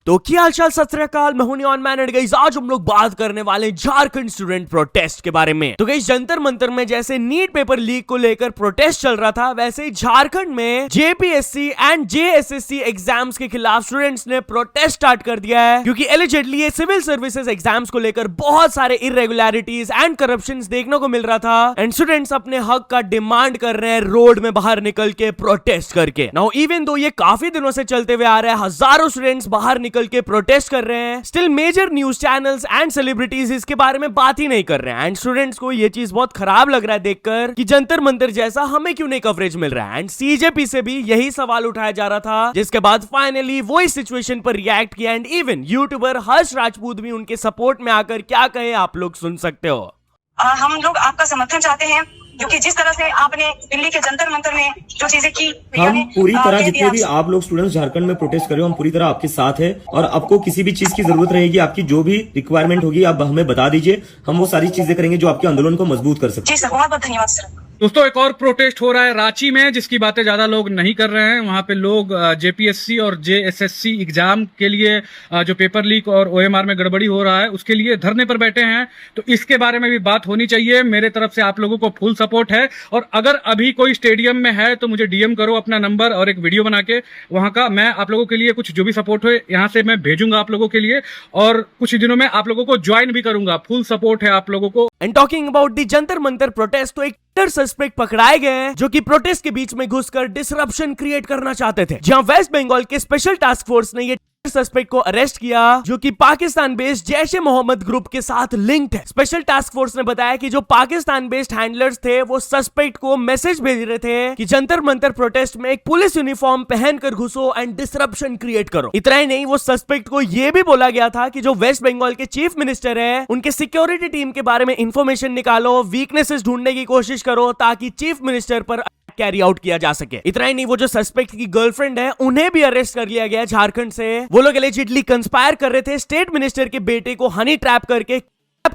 तो क्या हालचाल, सत श्री अकाल, मैं हूं नियॉन मैन एंड गाइस आज हम लोग बात करने वाले हैं झारखंड स्टूडेंट प्रोटेस्ट के बारे में। तो गाइस जंतर मंतर में जैसे नीट पेपर लीक को लेकर प्रोटेस्ट चल रहा था, वैसे ही झारखंड में जेपीएससी एंड जेएसएससी एग्जाम्स के खिलाफ स्टूडेंट्स ने प्रोटेस्ट स्टार्ट कर दिया है, क्योंकि एलिजिडली ये सिविल सर्विसेज एग्जाम्स को लेकर बहुत सारे इरेगुलरिटीज एंड करप्शन देखने को मिल रहा था एंड स्टूडेंट्स अपने हक का डिमांड कर रहे हैं रोड में बाहर निकल के प्रोटेस्ट करके। नाउ इवन दो ये काफी दिनों से चलते हुए आ रहा है, हजारों स्टूडेंट्स बाहर निकल के प्रोटेस्ट कर रहे हैं, still major news channels and celebrities इसके बारे में बात ही नहीं कर रहे हैं एंड स्टूडेंट्स को ये चीज बहुत खराब लग रहा है देखकर कि जंतर मंतर जैसा हमें क्यों नहीं कवरेज मिल रहा है। एंड सीजेपी से भी यही सवाल उठाया जा रहा था, जिसके बाद फाइनली वो इस सिचुएशन पर रिएक्ट किया एंड इवन यूट्यूबर हर्ष राजपूत भी उनके सपोर्ट में आकर क्या कहे आप लोग सुन सकते हो। हम लोग आपका समर्थन चाहते हैं, क्योंकि जिस तरह से आपने दिल्ली के जंतर मंतर में जो चीजें की, हम पूरी तरह जितने भी आप लोग स्टूडेंट्स झारखंड में प्रोटेस्ट कर रहे हो, हम पूरी तरह आपके साथ हैं और आपको किसी भी चीज की जरूरत रहेगी, आपकी जो भी रिक्वायरमेंट होगी आप हमें बता दीजिए, हम वो सारी चीजें करेंगे जो आपके आंदोलन को मजबूत कर सकते हैं। जी सर, बहुत बहुत धन्यवाद सर। दोस्तों एक और प्रोटेस्ट हो रहा है रांची में, जिसकी बातें ज्यादा लोग नहीं कर रहे हैं। वहां पे लोग जेपीएससी और जेएसएससी एग्जाम के लिए जो पेपर लीक और ओएमआर में गड़बड़ी हो रहा है उसके लिए धरने पर बैठे हैं, तो इसके बारे में भी बात होनी चाहिए। मेरे तरफ से आप लोगों को फुल सपोर्ट है और अगर अभी कोई स्टेडियम में है तो मुझे डीएम करो अपना नंबर और एक वीडियो बना के वहां का, मैं आप लोगों के लिए कुछ जो भी सपोर्ट हो यहाँ से मैं भेजूंगा आप लोगों के लिए और कुछ दिनों में आप लोगों को ज्वाइन भी करूंगा। फुल सपोर्ट है आप लोगों को। And talking about the Jantar Mantar protest, तो एक सस्पेक्ट पकड़ाए गए हैं जो कि प्रोटेस्ट के बीच में घुसकर डिसरप्शन क्रिएट करना चाहते थे, जहां वेस्ट बंगाल के स्पेशल टास्क फोर्स ने ये सस्पेक्ट को अरेस्ट किया जो कि पाकिस्तान बेस्ड जैश-ए मोहम्मद ग्रुप के साथ लिंक्ड है। स्पेशल टास्क फोर्स ने बताया कि जो पाकिस्तान बेस्ड हैंडलर्स थे वो सस्पेक्ट को मैसेज भेज रहे थे कि जंतर मंतर प्रोटेस्ट में एक पुलिस यूनिफॉर्म पहनकर घुसो एंड डिसरप्शन क्रिएट करो। इतना ही नहीं, वो सस्पेक्ट को यह भी बोला गया था कि जो वेस्ट बंगाल के चीफ मिनिस्टर है उनके सिक्योरिटी टीम के बारे में इंफॉर्मेशन निकालो, वीकनेसेस ढूंढने की कोशिश करो ताकि चीफ मिनिस्टर पर कैरी आउट किया जा सके। इतना ही नहीं, वो जो सस्पेक्ट की गर्लफ्रेंड है उन्हें भी अरेस्ट कर लिया गया झारखंड से। वो लोग एलिजिडली कंस्पायर कर रहे थे स्टेट मिनिस्टर के बेटे को हनी ट्रैप करके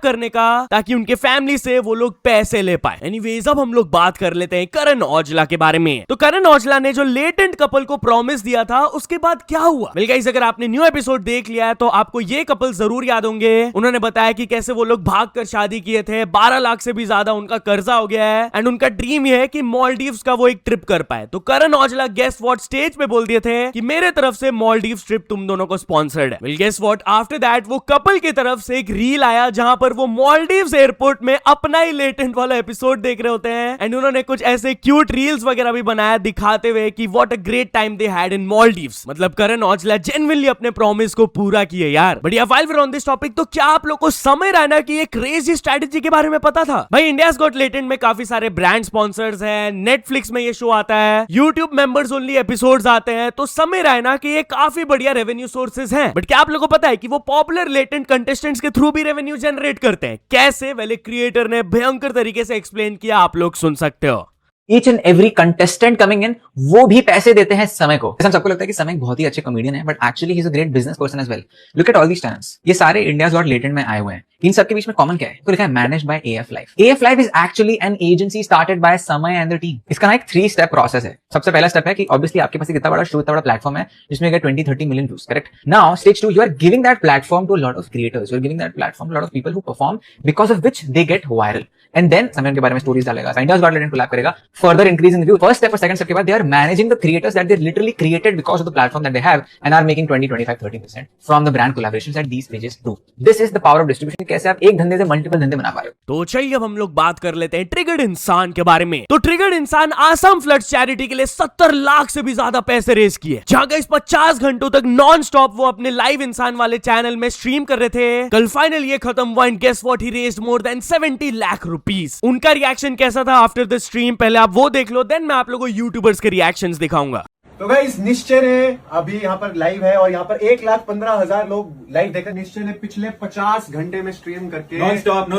करने का, ताकि उनके फैमिली से वो लोग पैसे ले पाए। एनीवेज अब हम लोग बात कर लेते हैं करण औजला के बारे में। तो करण औजला ने जो लेटेंट कपल को प्रॉमिस दिया था उसके बाद क्या हुआ? वेल गाइस, अगर आपने न्यू एपिसोड देख लिया है तो आपको ये कपल जरूर याद होंगे। उन्होंने बताया कि कैसे वो लोग भागकर शादी किए थे, 12 लाख से भी ज्यादा उनका कर्जा हो गया है एंड उनका ड्रीम ये है कि मालदीव्स का वो एक ट्रिप कर पाए। तो Karan Aujla guess what stage पे बोल दिए थे कि मेरे तरफ से मालदीव्स ट्रिप तुम दोनों को स्पॉन्सर्ड है। Well guess what, after that वो कपल की तरफ से एक रील आया जहां पर वो मालदीव्स एयरपोर्ट में अपना ही लेटेंट वाला एपिसोड देख रहे होते हैं एंड उन्होंने कुछ ऐसे क्यूट रील्स वगैरह भी बनाया दिखाते हुए कि what a great time they had in Maldives. मतलब करण औजला जेन्युइनली अपने प्रॉमिस को पूरा किए यार। बढ़िया। While we are on this topic, तो क्या आप लोग को समय रैना की एक क्रेजी स्ट्रेटजी के बारे में पता था? भाई इंडियाज गॉट लेटेंट में काफी सारे ब्रांड स्पॉन्सर्स हैं, नेटफ्लिक्स में ये शो आता है, यूट्यूब मेंबर्स ओनली एपिसोड्स आते हैं, तो समय रैना के ये काफी बढ़िया रेवेन्यू सोर्सेज हैं। बट क्या आप लोगों को पता है कि वो पॉपुलर लेटेंट कंटेस्टेंट्स के थ्रू भी रेवेन्यू जनरेट करते हैं? कैसे? वेल क्रिएटर ने भयंकर तरीके से एक्सप्लेन किया, आप लोग सुन सकते हो। Each and every contestant coming in वो भी पैसे देते हैं समय को। हम सबको लगता है कि समय बहुत ही अच्छे कॉमेडियन है, but actually he is a great business person as well. Look at all these talents, ये सारे इंडियाज गॉट लेटेंट में आए हुए हैं। इन सबके बीच में कॉमन क्या है? तो लिखा है managed by AF life. AF life is actually an agency started by Samay and the team. इसका ना एक 3 स्टेप प्रोसेस है। सबसे पहला स्टेप है कि ऑब्वियसली आपके पास इतना बड़ा शो, इतना बड़ा प्लेटफॉर्म है जिसमें 20-30 million views, correct? Now stage 2, you are giving that platform to a lot of creators, you are giving that platform to a lot of people who perform because of which they get viral and then Samay के बारे में stories डालेगा, India's Got Latent collab करेगा, further increase in view. First step और second step के बाद they are managing the creators that they literally created because of the platform that they have and are making 20-25-30% from the brand collaborations that these pages do. This is the power of distribution. कैसे आप एक धंधे से multiple धंधे बना पा रहे हो। तो चलिए अब हम लोग बात कर लेते हैं ट्रिगर्ड इंसान के बारे में। तो ट्रिगर्ड इंसान आसाम फ्लड चैरिटी के लिए 70 लाख से भी ज्यादा पैसे रेज किए, जहां गाइस 50 घंटों तक नॉन स्टॉप वो अपने लाइव इंसान वाले चैनल में स्ट्रीम कर रहे थे। कल फाइनल ये खत्म हुआ and guess what, he raised more than 70 lakh rupees. उनका रिएक्शन कैसा था आफ्टर द स्ट्रीम, पहले आप वो देख लो, देन मैं आप लोगों को यूट्यूबर्स के रिएक्शंस दिखाऊंगा। तो गाइस निश्चय ने अभी यहाँ पर लाइव है और यहाँ पर 1,15,000 लोग लाइव देख रहे। निश्चय ने पिछले 50 घंटे में स्ट्रीम करके नॉन स्टॉप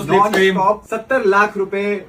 70 लाख रुपए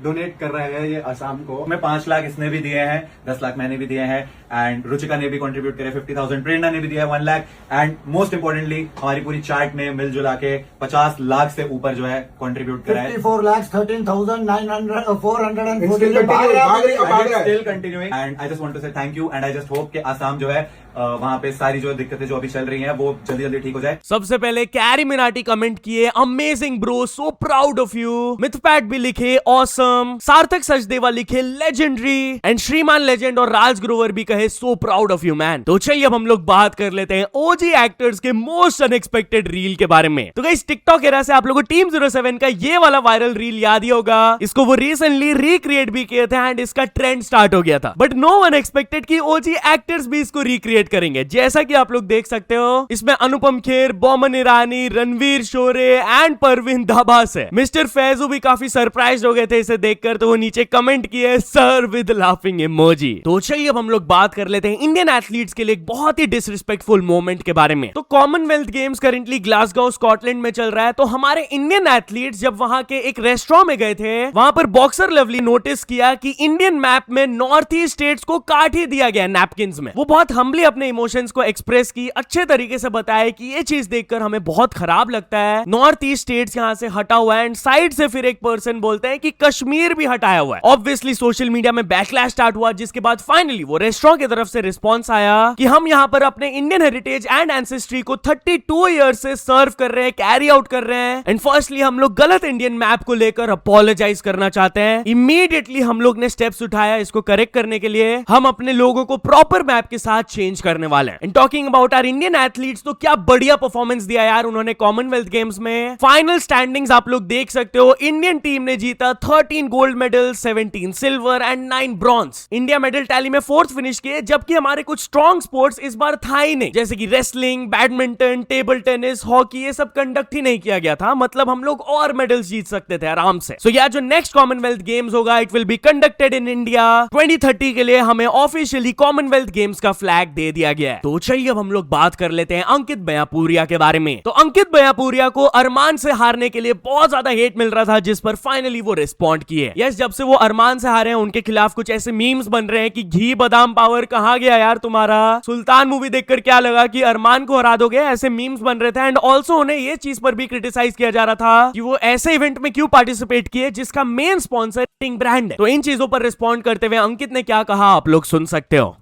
डोनेट कर रहे हैं ये असम को। मैं 5 लाख इसने भी दिए हैं, 10 लाख मैंने भी दिए हैं एंड रुचिका ने भी कंट्रीब्यूट करे 50,000, प्रेरणा ने भी दिया है 1 लाख एंड मोस्ट इंपोर्टेंटली हमारी पूरी चार्ट ने मिलजुला के 50 लाख से ऊपर जो है कंट्रीब्यूट करा है। 54,13,440 still continuing and I just want to say thank you and I just hope कि आसाम जो है वहां पे सारी जो दिक्कतें जो अभी चल रही हैं वो जल्दी जल्दी ठीक हो जाए। सबसे पहले कैरी मिनाटी कमेंट किए amazing bro, so proud of you. Mythpat भी लिखे ऑसम। सार्थक सचदेवा लिखे लेजेंडरी। एंड श्रीमान लेजेंड और राज ग्रोवर भी कहे सो प्राउड ऑफ यू मैन। तो चलिए अब हम लोग बात कर लेते हैं ओजी एक्टर्स के मोस्ट अनएक्सपेक्टेड रील के बारे में। तो गाइस टिकटॉक एरा से आप लोगों को टीम 07 का ये वाला वायरल रील याद ही होगा। इसको वो रिसेंटली रिक्रिएट भी किए थे एंड इसका ट्रेंड स्टार्ट हो गया था। बट नो वन एक्सपेक्टेड कि ओजी एक्टर्स भी इसको रिक्रिएट करेंगे। जैसा कि आप लोग देख सकते हो इसमें अनुपम खेर, बोमन ईरानी, रणवीर शोरे एंड परवीन दाबास है। मिस्टर फैजू भी काफी सरप्राइज हो गए थे इसे देखकर, तो वो नीचे कमेंट किए सर विद लाफिंग इमोजी। तो चलिए अब हम लोग बात कर लेते हैं इंडियन एथलीट्स के लिए एक बहुत ही डिसरिस्पेक्टफुल मोमेंट के बारे में। तो Commonwealth games currently Glasgow Scotland में चल रहा है। तो हमारे इंडियन एथलीट्स जब वहां के एक रेस्टोरेंट में गए थे, वहां पर बॉक्सर लवली नोटिस किया कि इंडियन मैप में नॉर्थ ईस्ट स्टेट्स को काट ही दिया गया नैपकिंस में। वो बहुत हम्बली अपने इमोशंस को एक्सप्रेस की, अच्छे तरीके से बताया कि ये चीज देखकर हमें बहुत खराब लगता है, नॉर्थ ईस्ट स्टेट्स यहां से हटा हुआ है। एंड साइड से फिर एक पर्सन बोलते हैं कि कश्मीर भी हटाया हुआ है। ऑब्वियसली सोशल मीडिया में बैकलैश स्टार्ट हुआ, जिसके बाद फाइनली वो रेस्टोरेंट की तरफ से रिस्पॉन्स आया कि हम यहां पर अपने इंडियन हेरिटेज एंड एंसेस्ट्री को 32 ईयर्स से सर्व कर रहे हैं, कैरी आउट कर रहे हैं। एंड फर्स्टली हम लोग गलत इंडियन मैप को लेकर अपोलोजाइज करना चाहते हैं। इमीडिएटली हम लोग ने स्टेप्स उठाया इसको करेक्ट करने के लिए। हम अपने लोगों को प्रॉपर मैप के साथ चेंज करने वाले हैं। And talking about our Indian athletes, तो क्या बढ़िया परफॉर्मेंस दिया यार उन्होंने कॉमनवेल्थ गेम्स में। फाइनल स्टैंडिंग्स आप लोग देख सकते हो, इंडियन टीम ने जीता 13 gold medal, 17 silver and 9 bronze. India medal tally में 4th फिनिश किए, जबकि हमारे कुछ स्ट्रॉन्ग स्पोर्ट्स इस बार था ही नहीं, जैसे कि wrestling, badminton, table tennis, hockey, ये सब कंडक्ट ही नहीं किया गया था। मतलब हम लोग और मेडल्स जीत सकते थे आराम से। सो यार जो नेक्स्ट कॉमनवेल्थ गेम्स होगा it will be conducted in India. 2030 के लिए हमें ऑफिशियली कॉमनवेल्थ गेम्स का फ्लैग दे दिया गया है। तो चलिए अब हम लोग बात कर लेते हैं अंकित बयापुरिया के बारे में। तो अंकित बयापुरिया को अरमान से हारने के लिए बहुत ज्यादा हेट मिल रहा था, जिस पर फाइनली वो रिस्पॉन्ड किए। यस, जब से वो अरमान से हारे हैं उनके खिलाफ कुछ ऐसे मीम्स बन रहे हैं कि घी बादाम पावर कहां गया यार तुम्हारा। सुल्तान मूवी देखकर क्या लगा कि अरमान को हरा दोगे, ऐसे मीम्स बन रहे थे। एंड ऑल्सो उन्हें ये चीज पर भी क्रिटिसाइज किया जा रहा था कि वो ऐसे इवेंट में क्यों पार्टिसिपेट किए जिसका मेन स्पॉन्सर ब्रांड है। तो इन चीजों पर रिस्पॉन्ड करते हुए अंकित ने क्या कहा आप लोग सुन सकते हो।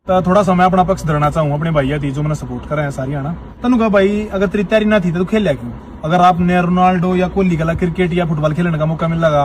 तो थोड़ा समय अपना पक्ष धरना चाहूँ अपने भैया थी जो मैंने सपोर्ट करा है सारी आना तनु का भाई, अगर तेरी तैयारी ना थी तो खेल लिया क्यों। अगर आपने रोनाल्डो या कोहली का क्रिकेट या फुटबॉल खेलने का मौका मिल लगा,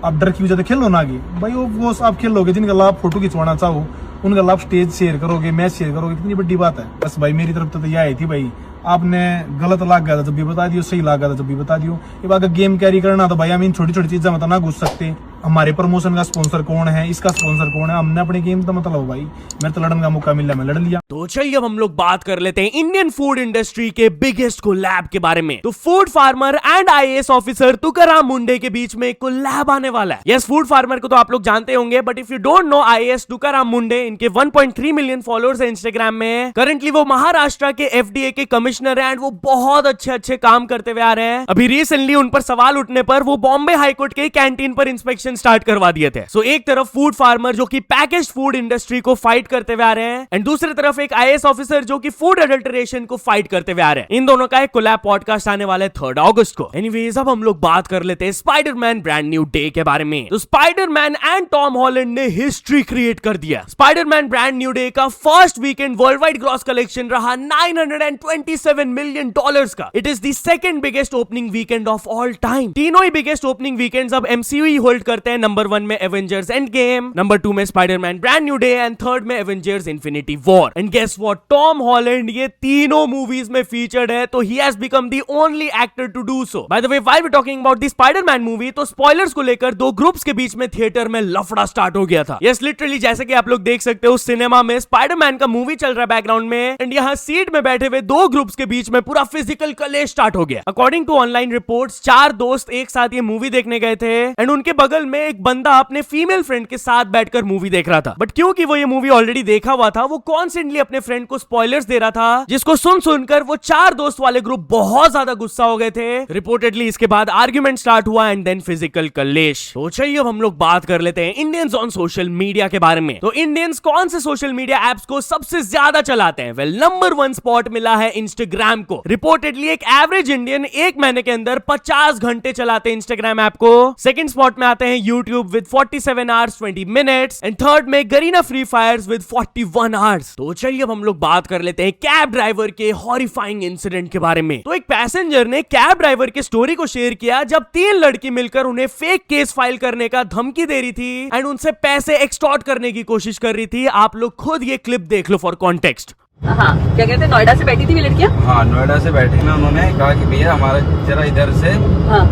आप डर की वजह से खेल लो ना आगे भाई। वो आप खेल लोगे जिनका लाभ फोटो खिंचवाना चाहो, उनका लाभ स्टेज शेयर करोगे, मैच शेयर करोगे, कितनी बड़ी बात है। बस भाई मेरी तरफ तो यह आई थी भाई, आपने गलत लाग गया था जब भी बता दियो, सही लाग गया था जब भी बता दियो। ये अगर गेम कैरी करना तो भाई हम इन छोटी छोटी चीजें मतलब ना घुस सकते। हमारे प्रमोशन का स्पॉन्सर कौन है, इसका स्पॉन्सर कौन है, हमने अपने गेम तो मतलब भाई मेरे तो लड़ने का मौका मिला, मैं लड़ लिया। तो चलिए अब हम लोग बात कर लेते हैं इंडियन फूड इंडस्ट्री के बिगेस्ट कोलैब के बारे में। तो food farmer and IAS officer Tukaram Munde के बीच में कोलैब आने वाला है। यस, फूड फार्मर को तो आप लोग जानते होंगे, but if you don't know IAS Tukaram Munde, इनके 1.3 मिलियन फॉलोअर्स है इंस्टाग्राम में। करंटली वो महाराष्ट्र के एफडीए के कमिश्नर है एंड वो बहुत अच्छे काम करते हुए आ रहे हैं। अभी रिसेंटली उन पर सवाल उठने पर वो बॉम्बे हाईकोर्ट के कैंटीन पर इंस्पेक्शन स्टार्ट करवा दिए थे। सो एक तरफ फूड फार्मर जो कि पैकेज्ड फूड इंडस्ट्री को फाइट करते हुए आ रहे हैं, एंड दूसरी तरफ एक आईएएस ऑफिसर जो कि फूड अडल्टरेशन को फाइट करते हुए आ रहे हैं। इन दोनों का एक कोलैब पॉडकास्ट आने वाला है 3 अगस्त को। एनीवेज अब हम लोग बात कर लेते हैं स्पाइडरमैन ब्रांड न्यू डे के बारे में। तो स्पाइडरमैन एंड टॉम हॉलैंड ने हिस्ट्री क्रिएट कर दिया। स्पाइडरमैन ब्रांड न्यू डे का first weekend world wide gross collection रहा $927 मिलियन का। It is the second biggest opening weekend of all time. तीनों ही बिगेस्ट ओपनिंग वीकेंड्स अब एमसीयू ही hold करते हैं। नंबर 1 में एवेंजर्स एंड गेम, नंबर 2 में Spiderman brand new day and 3rd में Avengers Infinity War. And guess what, Tom Holland ये तीनों movies में फीचर्ड है, तो he has become the only actor to do so. By the way, while we talking about the Spiderman movie, तो spoilers को लेकर 2 groups के बीच में थिएटर में लफड़ा स्टार्ट हो गया था। यस, लिटरली जैसे कि आप लोग देख सकते हो सिनेमा में स्पाइडरमैन का मूवी चल रहा है बैकग्राउंड में, एंड यहाँ सीट में बैठे हुए 2 ग्रुप्स के बीच में पूरा फिजिकल कलेश स्टार्ट हो गया। अकॉर्डिंग टू ऑनलाइन रिपोर्ट्स 4 दोस्त एक साथ ये मूवी देखने गए थे, एंड उनके बगल में एक बंदा अपने फीमेल फ्रेंड के साथ बैठकर मूवी देख रहा था। बट क्योंकि वो ये मूवी ऑलरेडी देखा हुआ था, वो कॉन्स्टेंटली अपने फ्रेंड को स्पॉयलर्स दे रहा था, जिसको सुनकर वो 4 दोस्त वाले ग्रुप बहुत ज्यादा गुस्सा हो गए थे। रिपोर्टेडली इसके बाद आर्ग्यूमेंट स्टार्ट हुआ एंड देन फिजिकल कलेश। तो चलिए अब हम लोग बात कर लेते हैं इंडियंस ऑन सोशल मीडिया के बारे में। तो इंडियंस कौन से सोशल मीडिया एप्स को सबसे ज्यादा चलाते हैं? वेल, नंबर 1 स्पॉट मिला है इंस्टाग्राम को। रिपोर्टेडली एक एवरेज इंडियन 1 महीने के अंदर 50 घंटे चलाते हैं इंस्टाग्राम ऐप को। सेकंड स्पॉट में आते हैं है YouTube with 47 hours 20 minutes and third में Garena Free Fire's with 41 hours। तो चलिए अब हम लोग बात कर लेते हैं कैब ड्राइवर के हॉरिफाइंग इंसिडेंट के बारे में। तो एक पैसेंजर ने कैब ड्राइवर की स्टोरी को शेयर किया जब 3 लड़की मिलकर उन्हें फेक केस फाइल करने का धमकी दे रही थी एंड उनसे पैसे एक्सटॉर्ट करने की कोशिश कर रही थी। आप लोग खुद ये क्लिप देख लो फॉर कॉन्टेक्स्ट। हाँ, क्या कहते हैं, नोएडा से बैठी थी वो लड़कियाँ। हाँ, नोएडा से बैठी में उन्होंने कहा कि भैया हमारा जरा इधर से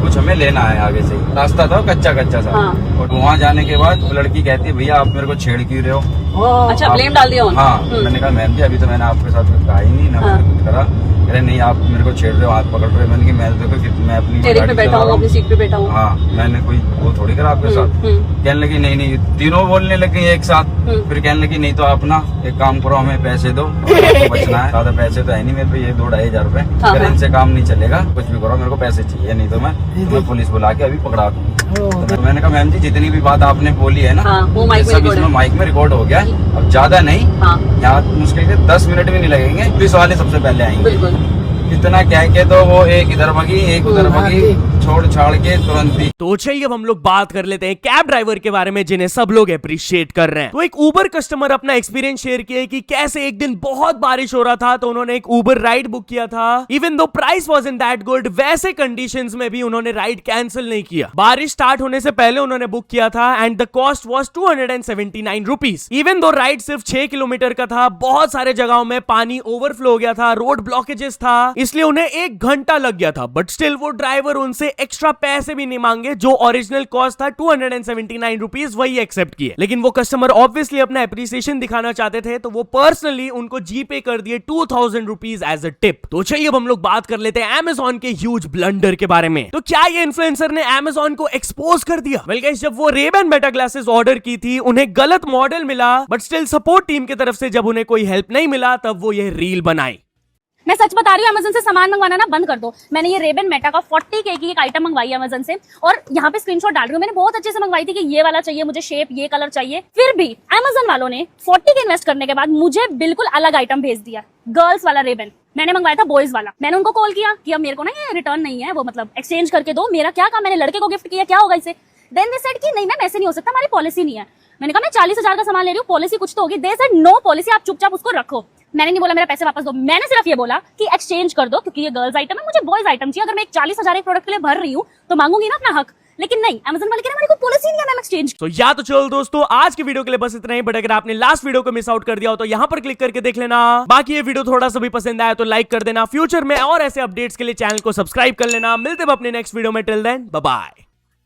कुछ हमें लेना है, आगे से रास्ता था कच्चा सा। और वहाँ जाने के बाद वो लड़की कहती है भैया आप मेरे को छेड़ क्यों रहे हो। अच्छा, ब्लेम डाल दिया उन्होंने। हाँ, मैंने कहा मैम जी अभी तो मैंने आपके साथ कुछ कहा ही नहीं ना, मैंने कुछ करा। अरे नहीं आप मेरे को छेड़ रहे हो, हाथ पकड़ रहे हो। मैंने कहा मैं देखो कि मैं अपनी पे बैठा हूँ, अपनी सीट पे बैठा हूँ। हाँ, मैंने कोई वो थोड़ी करा आपके साथ। कहने लगी नहीं तीनों बोलने लगी एक साथ। फिर कहने लगी नहीं तो आप ना एक काम करो, हमें पैसे दो, बचना है, ज्यादा पैसे तो है नहीं मेरे पे, ये 2-2,500 रुपए, अगर इनसे काम नहीं चलेगा कुछ भी करो, मेरे को पैसे चाहिए, नहीं तो मैं तुम्हें पुलिस बुला के अभी पकड़ा दूँ। तो मैंने कहा मैम जी जितनी भी बात आपने बोली है ना वो सब इसमें माइक में रिकॉर्ड हो गया है, अब ज्यादा नहीं, यहाँ मुश्किल से 10 मिनट भी नहीं लगेंगे, पुलिस वाले सबसे पहले आएंगे। इतना कह के तो वो एक इधर भगी एक उधर भगी, छोड़ छाड़ के तुरंत ही। तो चलिए अब हम लोग बात कर लेते हैं कैब ड्राइवर के बारे में जिन्हें सब लोग अप्रिशिएट कर रहे हैं। तो एक उबर कस्टमर अपना एक्सपीरियंस शेयर किया कि कैसे एक दिन बहुत बारिश हो रहा था तो उन्होंने एक उबर राइड बुक किया था। Even though price wasn't that good, वैसे कंडीशंस में भी उन्होंने राइड कैंसिल नहीं किया। बारिश स्टार्ट होने से पहले उन्होंने बुक किया था and the cost was 279 rupees. Even though ride सिर्फ 6 किलोमीटर का था, बहुत सारे जगहों में पानी ओवरफ्लो हो गया था, रोड ब्लॉकेजेस था, इसलिए उन्हें 1 घंटा लग गया था। बट स्टिल वो ड्राइवर उनसे एक्स्ट्रा पैसे भी नहीं मांगे, जो ओरिजिनल कॉस्ट था 279 रुपीज वही एक्सेप्ट किए। लेकिन वो कस्टमर ऑब्वियसली अपना एप्रिसिएशन दिखाना चाहते थे तो वो पर्सनली उनको जीपे कर दिए 2000 रुपीज एज अ टिप। तो चलिए अब हम लोग बात कर लेते हैं Amazon के ह्यूज ब्लंडर के बारे में। तो क्या ये इन्फ्लुएंसर ने Amazon को एक्सपोज कर दिया? वेल गाइस, जब वो Ray-Ban मेटा ग्लासेस ऑर्डर की थी उन्हें गलत मॉडल मिला, बट स्टिल सपोर्ट टीम की तरफ से जब उन्हें कोई हेल्प नहीं मिला तब वो ये रील बनाई। मैं सच बता रही हूँ, अमेजन से सामान मंगवाना ना बंद कर दो। मैंने ये Ray-Ban मेटा का 40K की एक आइटम मंगवाई है अमेजन से और यहाँ पे स्क्रीनशॉट डाल रही हूँ। मैंने बहुत अच्छे से मंगवाई थी कि ये वाला चाहिए मुझे, शेप ये कलर चाहिए। फिर भी अमेजन वालों ने 40K इन्वेस्ट करने के बाद मुझे बिल्कुल अलग आइटम भेज दिया, गर्ल्स वाला Ray-Ban। मैंने मंगवाया था बॉयज वाला। मैंने उनको कॉल किया कि अब मेरे को ना ये रिटर्न नहीं है, वो मतलब एक्सचेंज करके दो, मेरा क्या काम, मैंने लड़के को गिफ्ट किया, क्या होगा इसे। देन दे सेड कि नहीं मैम ऐसे नहीं हो सकता, हमारी पॉलिसी नहीं है। मैंने कहा मैं 40,000 का सामान ले रही हूँ, पॉलिसी कुछ तो होगी। दे सेड नो पॉलिसी, आप चुपचाप उसको रखो। मैंने नहीं बोला मेरा पैसे वापस दो, मैंने सिर्फ ये बोला कि एक्सचेंज कर दो क्योंकि ये गर्ल्स आइटम है, मुझे बॉयज आइटम चाहिए। अगर मैं 40,000 एक प्रोडक्ट के लिए भर रही हूँ तो मांगूंगी ना अपना हक। लेकिन नहीं, Amazon वाले कह रहे हमारी कोई पॉलिसी नहीं है मैम एक्सचेंज। तो या तो चलो दोस्तों, आज की वीडियो के लिए बस इतना ही, बट अगर आपने लास्ट वीडियो को मिस आउट कर दिया हो तो यहाँ पर क्लिक करके देख लेना। बाकी ये वीडियो थोड़ा सा भी पसंद आया तो लाइक कर देना। फ्यूचर में और ऐसे अपडेट्स के लिए चैनल को सब्सक्राइब कर लेना। मिलते हैं अपने नेक्स्ट वीडियो में, टिल देन बाय बाय।